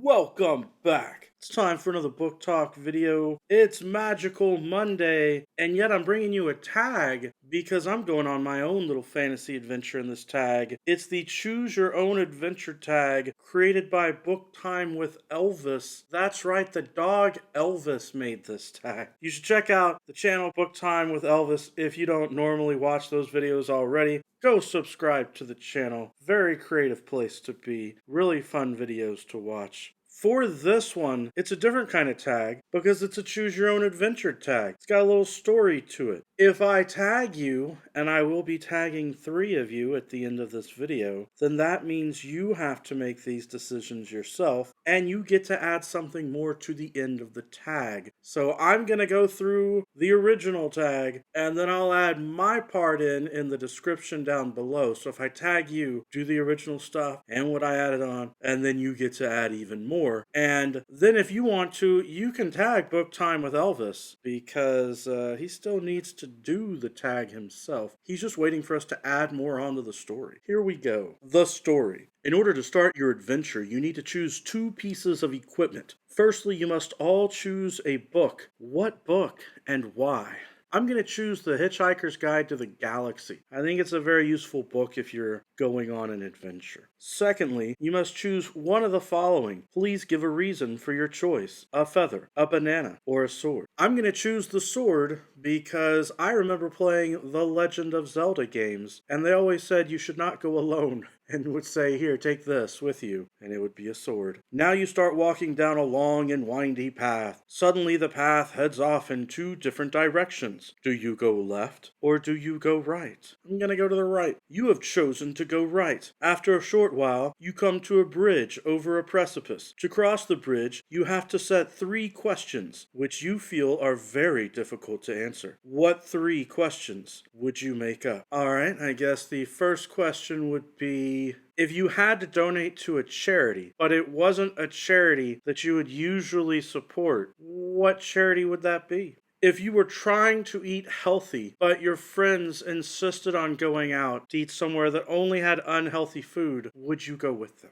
Welcome back. It's time for another book talk video. It's Magical Monday, and yet I'm bringing you a tag because I'm going on my own little fantasy adventure in this tag. It's the Choose Your Own Adventure tag created by Book Time with Elvis. That's right, the dog Elvis made this tag. You should check out the channel Book Time with Elvis if you don't normally watch those videos already. Go subscribe to the channel. Very creative place to be. Really fun videos to watch. For this one, it's a different kind of tag because it's a choose your own adventure tag. It's got a little story to it. If I tag you, and I will be tagging 3 of you at the end of this video, then that means you have to make these decisions yourself, and you get to add something more to the end of the tag. So I'm going to go through the original tag, and then I'll add my part in the description down below. So if I tag you, do the original stuff and what I added on, and then you get to add even more. And then if you want to, you can tag Book Time with Elvis because he still needs to do the tag himself. He's just waiting for us to add more onto the story. Here we go. The story. In order to start your adventure, you need to choose 2 pieces of equipment. Firstly, you must all choose a book. What book and why? I'm going to choose The Hitchhiker's Guide to the Galaxy. I think it's a very useful book if you're going on an adventure. Secondly, you must choose one of the following. Please give a reason for your choice. A feather, a banana, or a sword. I'm going to choose the sword because I remember playing the Legend of Zelda games, and they always said you should not go alone and would say, here, take this with you, and it would be a sword. Now you start walking down a long and windy path. Suddenly the path heads off in 2 different directions. Do you go left or do you go right? I'm going to go to the right. You have chosen to go right. After a short while, you come to a bridge over a precipice. To cross the bridge, you have to set 3 questions, which you feel are very difficult to answer. What 3 questions would you make up? Alright, I guess the first question would be, if you had to donate to a charity, but it wasn't a charity that you would usually support, what charity would that be? If you were trying to eat healthy, but your friends insisted on going out to eat somewhere that only had unhealthy food, would you go with them?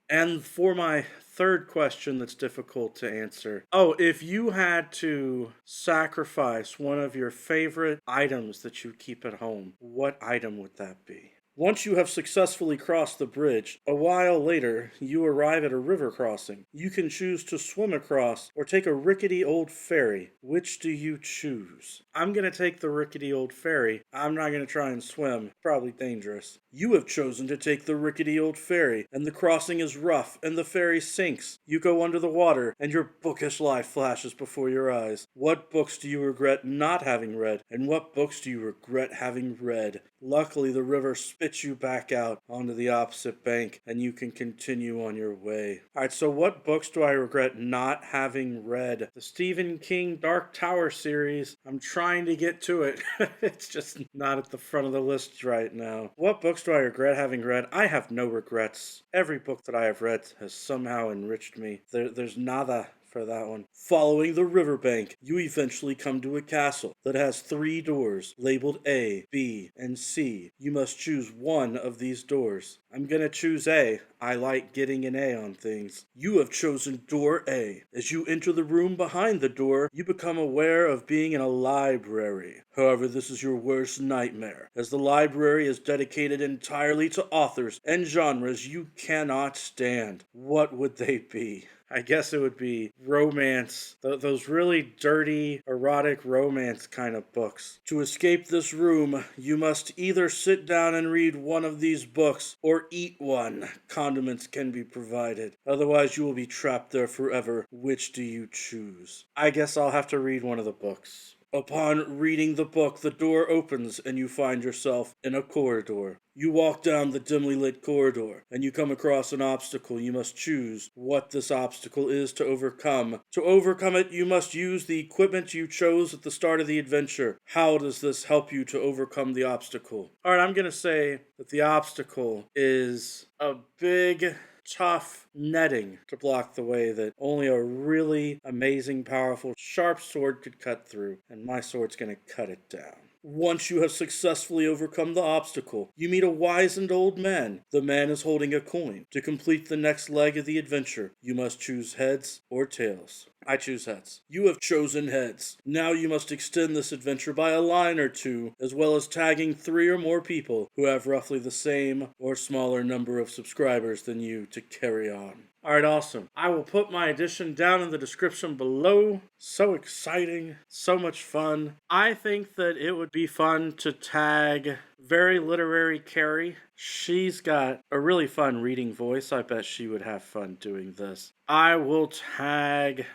And for my third question that's difficult to answer. If you had to sacrifice one of your favorite items that you keep at home, what item would that be? Once you have successfully crossed the bridge, a while later, you arrive at a river crossing. You can choose to swim across or take a rickety old ferry. Which do you choose? I'm going to take the rickety old ferry. I'm not going to try and swim. Probably dangerous. You have chosen to take the rickety old ferry, and the crossing is rough, and the ferry sinks. You go under the water, and your bookish life flashes before your eyes. What books do you regret not having read, and what books do you regret having read? Luckily, the river spits you back out onto the opposite bank, and you can continue on your way. Alright, so what books do I regret not having read? The Stephen King Dark Tower series. I'm trying to get to it. It's just not at the front of the list right now. What books do I regret having read? I have no regrets. Every book that I have read has somehow enriched me. There's nada for that one. Following the riverbank, you eventually come to a castle that has 3 doors labeled A, B, and C. You must choose one of these doors. I'm gonna choose A. I like getting an A on things. You have chosen door A. As you enter the room behind the door, you become aware of being in a library. However, this is your worst nightmare, as the library is dedicated entirely to authors and genres you cannot stand. What would they be? I guess it would be romance, those really dirty, erotic romance kind of books. To escape this room, you must either sit down and read one of these books or eat one. Condiments can be provided. Otherwise, you will be trapped there forever. Which do you choose? I guess I'll have to read one of the books. Upon reading the book, the door opens and you find yourself in a corridor. You walk down the dimly lit corridor and you come across an obstacle. You must choose what this obstacle is to overcome. To overcome it, you must use the equipment you chose at the start of the adventure. How does this help you to overcome the obstacle? Alright, I'm going to say that the obstacle is a big, tough netting to block the way that only a really amazing, powerful, sharp sword could cut through, and my sword's gonna cut it down. Once you have successfully overcome the obstacle, you meet a wizened old man. The man is holding a coin. To complete the next leg of the adventure, you must choose heads or tails. I choose heads. You have chosen heads. Now you must extend this adventure by a line or two, as well as tagging 3 or more people who have roughly the same or smaller number of subscribers than you to carry on. Alright, awesome. I will put my edition down in the description below. So exciting. So much fun. I think that it would be fun to tag Very Literary Carrie. She's got a really fun reading voice. I bet she would have fun doing this. I will tag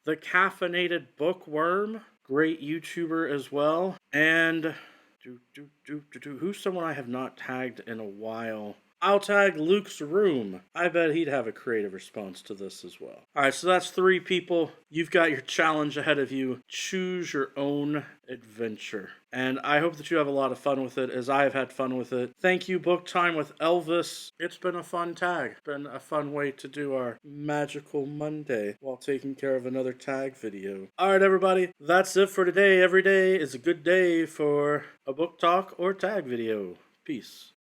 The Caffeinated Bookworm. Great YouTuber as well. And who's someone I have not tagged in a while? I'll tag Luke's Room. I bet he'd have a creative response to this as well. Alright, so that's 3 people. You've got your challenge ahead of you. Choose your own adventure. And I hope that you have a lot of fun with it, as I have had fun with it. Thank you, Book Time with Elvis. It's been a fun tag. It's been a fun way to do our magical Monday while taking care of another tag video. Alright, everybody. That's it for today. Every day is a good day for a book talk or tag video. Peace.